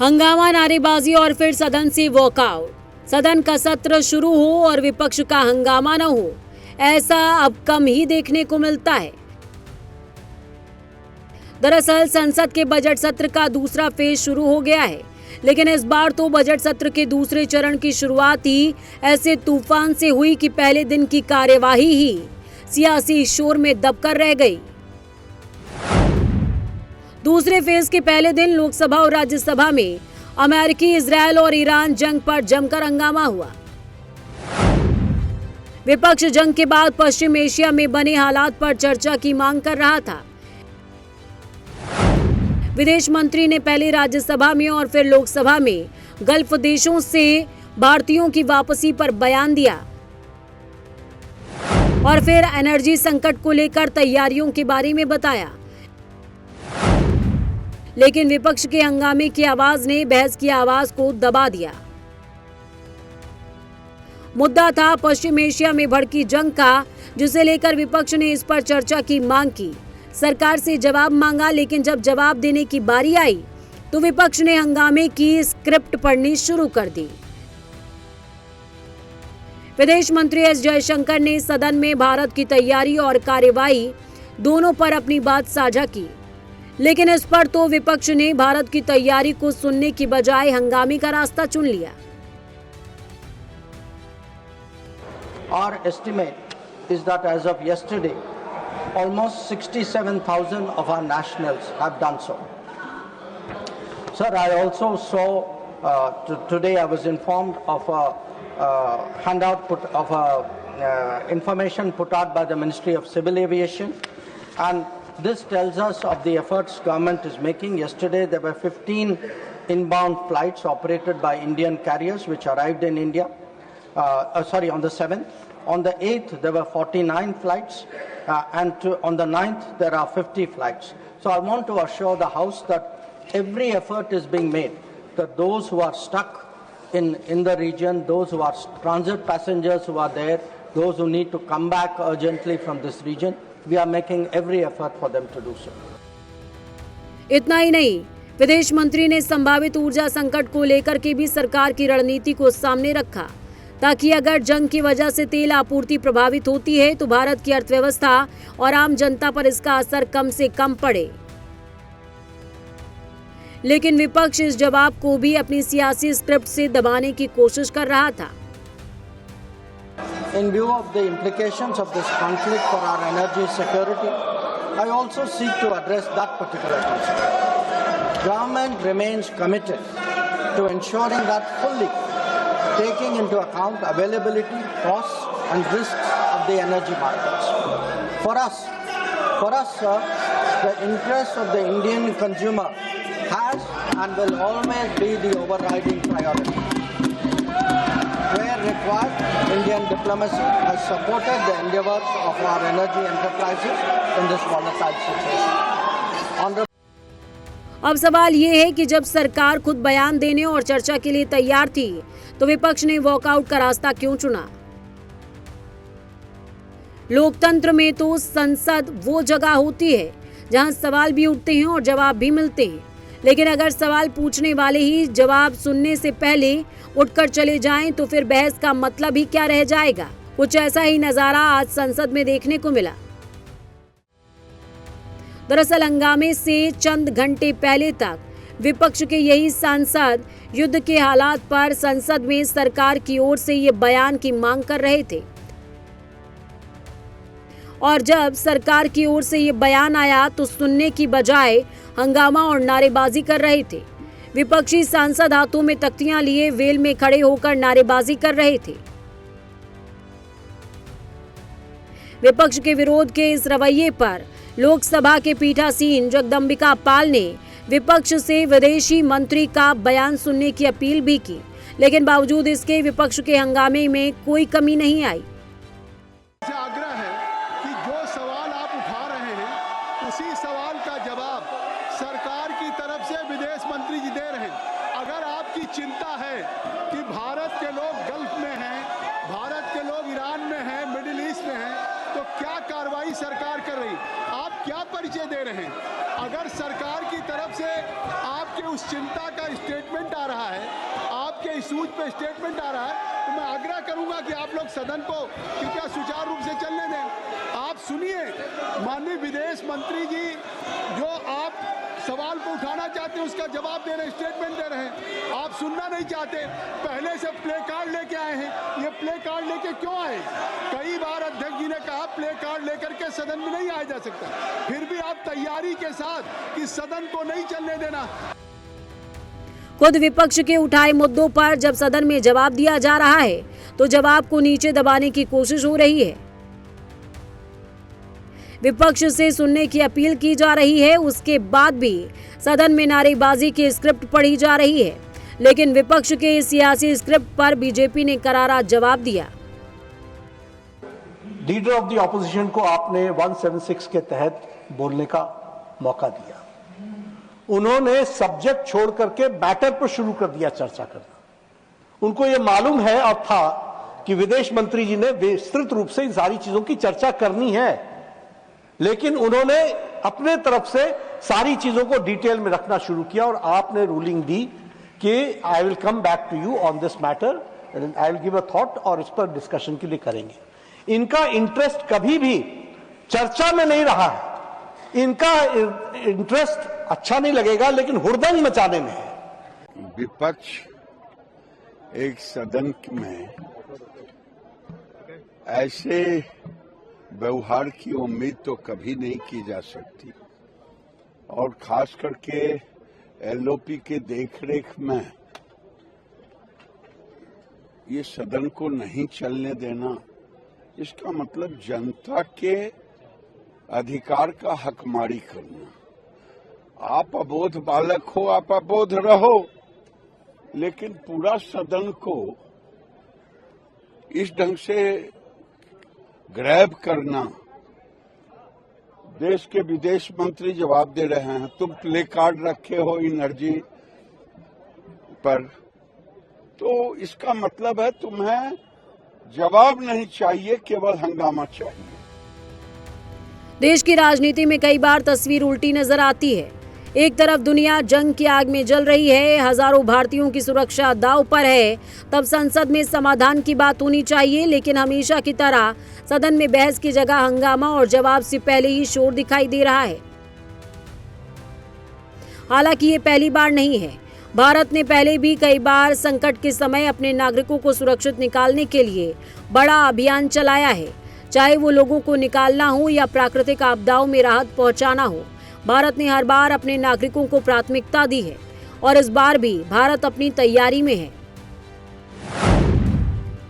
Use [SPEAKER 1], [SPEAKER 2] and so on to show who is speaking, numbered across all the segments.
[SPEAKER 1] हंगामा, नारेबाजी और फिर सदन से वॉकआउट। सदन का सत्र शुरू हो और विपक्ष का हंगामा न हो, ऐसा अब कम ही देखने को मिलता है। दरअसल संसद के बजट सत्र का दूसरा फेज शुरू हो गया है, लेकिन इस बार तो बजट सत्र के दूसरे चरण की शुरुआत ही ऐसे तूफान से हुई कि पहले दिन की कार्यवाही ही सियासी शोर में दबकर रह गई। दूसरे फेज के पहले दिन लोकसभा और राज्यसभा में अमेरिकी, इजरायल और ईरान जंग पर जमकर हंगामा हुआ। विपक्ष जंग के बाद पश्चिम एशिया में बने हालात पर चर्चा की मांग कर रहा था। विदेश मंत्री ने पहले राज्यसभा में और फिर लोकसभा में गल्फ देशों से भारतीयों की वापसी पर बयान दिया और फिर एनर्जी संकट को लेकर तैयारियों के बारे में बताया। लेकिन विपक्ष के हंगामे की आवाज ने बहस की आवाज को दबा दिया। मुद्दा था पश्चिम एशिया में भड़की जंग का, जिसे लेकर विपक्ष ने इस पर चर्चा की मांग की, सरकार से जवाब मांगा। लेकिन जब जवाब देने की बारी आई तो विपक्ष ने हंगामे की स्क्रिप्ट पढ़नी शुरू कर दी। विदेश मंत्री एस जयशंकर ने सदन में भारत की तैयारी और कार्यवाही दोनों पर अपनी बात साझा की, लेकिन इस पर तो विपक्ष ने भारत की तैयारी को सुनने की बजाय हंगामे का रास्ता चुन लिया।
[SPEAKER 2] Our estimate is that as of yesterday, almost 67,000 of our nationals have done so. Sir, I also saw today I was informed of a handout information put out by the Ministry of Civil Aviation, and this tells us of the efforts government is making. Yesterday there were 15 inbound flights operated by Indian carriers which arrived in India. On the 7th. On the 8th there were 49 flights and on the 9th there are 50 flights. So I want to assure the House that every effort is being made, that those who are stuck in the region, those who are transit passengers who are there, those who need to come back urgently from this region, we are making every effort for them to do so.
[SPEAKER 1] इतना ही नहीं, विदेश मंत्री ने संभावित ऊर्जा संकट को लेकर के भी सरकार की रणनीति को सामने रखा, ताकि अगर जंग की वजह से तेल आपूर्ति प्रभावित होती है तो भारत की अर्थव्यवस्था और आम जनता पर इसका असर कम से कम पड़े। लेकिन विपक्ष इस जवाब को भी अपनी सियासी स्क्रिप्ट से दबाने की कोशिश कर रहा था।
[SPEAKER 2] In view of the implications of this conflict for our energy security, I also seek to address that particular concern. Government remains committed to ensuring that fully taking into account availability, costs and risks of the energy markets. For us, sir, the interest of the Indian consumer has and will always be the overriding priority. Where required, Indian diplomacy has supported the endeavors of our energy enterprises in this volatile situation.
[SPEAKER 1] अब सवाल ये है कि जब सरकार खुद बयान देने और चर्चा के लिए तैयार थी, तो विपक्ष ने वॉकआउट का रास्ता क्यों चुना? लोकतंत्र में तो संसद वो जगह होती है जहां सवाल भी उठते हैं और जवाब भी मिलते हैं, लेकिन अगर सवाल पूछने वाले ही जवाब सुनने से पहले उठकर चले जाएं तो फिर बहस का मतलब ही क्या रह जाएगा। कुछ ऐसा ही नजारा आज संसद में देखने को मिला। दरअसल हंगामे से चंद घंटे पहले तक विपक्ष के यही सांसद युद्ध के हालात पर संसद में सरकार की ओर से ये बयान की मांग कर रहे थे, और जब सरकार की ओर से ये बयान आया तो सुनने की बजाय हंगामा और नारेबाजी कर रहे थे। विपक्षी सांसद हाथों में तख्तियां लिए वेल में खड़े होकर नारेबाजी कर रहे थे। विपक्ष के विरोध के इस रवैये पर लोकसभा के पीठासीन जगदंबिका पाल ने विपक्ष से विदेशी मंत्री का बयान सुनने की अपील भी की, लेकिन बावजूद इसके विपक्ष के हंगामे में कोई कमी नहीं आई।
[SPEAKER 3] आग्रह है कि जो सवाल आप उठा रहे हैं उसी सवाल का जवाब सरकार की तरफ से विदेश मंत्री जी दे रहे हैं। अगर आपकी चिंता है कि भारत के लोग गल्फ में हैं, भारत के लोग ईरान में हैं, मिडिल ईस्ट में हैं, तो क्या कार्रवाई सरकार कर रही, आप क्या परिचय दे रहे हैं? अगर सरकार की तरफ से आपके उस चिंता का स्टेटमेंट आ रहा है, आपके इशूज पे स्टेटमेंट आ रहा है, तो मैं आग्रह करूंगा कि आप लोग सदन को कृपया सुचारू रूप से चलने दें। आप सुनिए, माननीय विदेश मंत्री जी जो आप सवाल को उठाना चाहते हैं उसका जवाब दे रहे हैं, स्टेटमेंट दे रहे हैं। आप सुनना नहीं चाहते, पहले से प्ले कार्ड लेके आए हैं। ये प्ले कार्ड लेके क्यों आए? कई बार अध्यक्ष जी ने कहा प्ले कार्ड लेकर के सदन में नहीं आया जा सकता, फिर भी आप तैयारी के साथ कि सदन को नहीं चलने देना।
[SPEAKER 1] खुद विपक्ष के उठाए मुद्दों पर जब सदन में जवाब दिया जा रहा है तो जवाब को नीचे दबाने की कोशिश हो रही है। विपक्ष से सुनने की अपील की जा रही है, उसके बाद भी सदन में नारेबाजी की स्क्रिप्ट पढ़ी जा रही है, लेकिन विपक्ष के इस सियासी स्क्रिप्ट पर बीजेपी ने करारा जवाब दिया।
[SPEAKER 4] लीडर ऑफ द ऑपोजिशन को आपने 176 के तहत बोलने का मौका दिया, उन्होंने सब्जेक्ट छोड़ करके मैटर पर शुरू कर दिया चर्चा करना। उनको यह मालूम है और था कि विदेश मंत्री जी ने विस्तृत रूप से इन सारी चीजों की चर्चा करनी है, लेकिन उन्होंने अपने तरफ से सारी चीजों को डिटेल में रखना शुरू किया और आपने रूलिंग दी कि I will come back to you on this matter, I will give a thought और इस पर डिस्कशन के लिए करेंगे। इनका इंटरेस्ट कभी भी चर्चा में नहीं रहा है, इनका इंटरेस्ट अच्छा नहीं लगेगा लेकिन हुड़दंग मचाने में है।
[SPEAKER 5] विपक्ष एक सदन में ऐसे व्यवहार की उम्मीद तो कभी नहीं की जा सकती, और खास करके एलओपी के देखरेख में ये सदन को नहीं चलने देना, इसका मतलब जनता के अधिकार का हकमारी करना। आप अबोध बालक हो, आप अबोध रहो, लेकिन पूरा सदन को इस ढंग से ग्रैब करना। देश के विदेश मंत्री जवाब दे रहे हैं, तुम प्ले कार्ड रखे हो एनर्जी पर, तो इसका मतलब है तुम्हें जवाब नहीं चाहिए, केवल हंगामा चाहिए।
[SPEAKER 1] देश की राजनीति में कई बार तस्वीर उल्टी नजर आती है। एक तरफ दुनिया जंग की आग में जल रही है, हजारों भारतीयों की सुरक्षा दांव पर है, तब संसद में समाधान की बात होनी चाहिए, लेकिन हमेशा की तरह सदन में बहस की जगह हंगामा और जवाब से पहले ही शोर दिखाई दे रहा है। हालांकि ये पहली बार नहीं है, भारत ने पहले भी कई बार संकट के समय अपने नागरिकों को सुरक्षित निकालने के लिए बड़ा अभियान चलाया है, चाहे वो लोगों को निकालना हो या प्राकृतिक आपदाओं में राहत पहुंचाना हो। भारत ने हर बार अपने नागरिकों को प्राथमिकता दी है और इस बार भी भारत अपनी तैयारी में है।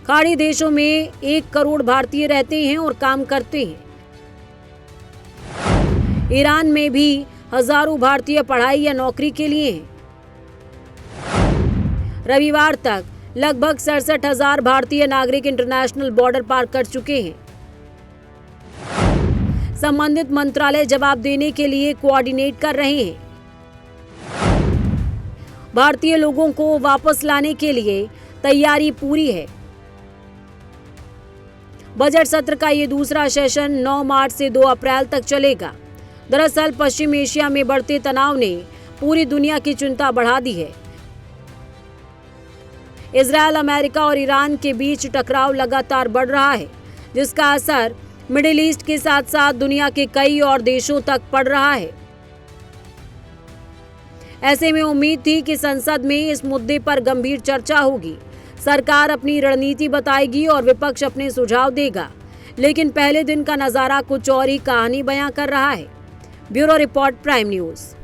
[SPEAKER 1] खाड़ी देशों में 1 करोड़ भारतीय रहते हैं और काम करते हैं। ईरान में भी हजारों भारतीय पढ़ाई या नौकरी के लिए हैं। रविवार तक लगभग 67,000 भारतीय नागरिक इंटरनेशनल बॉर्डर पार कर चुके हैं। संबंधित मंत्रालय जवाब देने के लिए कोऑर्डिनेट कर रहे हैं। भारतीय लोगों को वापस लाने के लिए तैयारी पूरी है। बजट सत्र का ये दूसरा सेशन 9 मार्च से 2 अप्रैल तक चलेगा। दरअसल पश्चिम एशिया में बढ़ते तनाव ने पूरी दुनिया की चिंता बढ़ा दी है। इजरायल, अमेरिका और ईरान के बीच टकराव लगातार बढ़ रहा है, जिसका असर मिडिल ईस्ट के साथ साथ दुनिया के कई और देशों तक पड़ रहा है। ऐसे में उम्मीद थी कि संसद में इस मुद्दे पर गंभीर चर्चा होगी, सरकार अपनी रणनीति बताएगी और विपक्ष अपने सुझाव देगा, लेकिन पहले दिन का नजारा कुछ और ही कहानी बयां कर रहा है। Bureau report, prime news.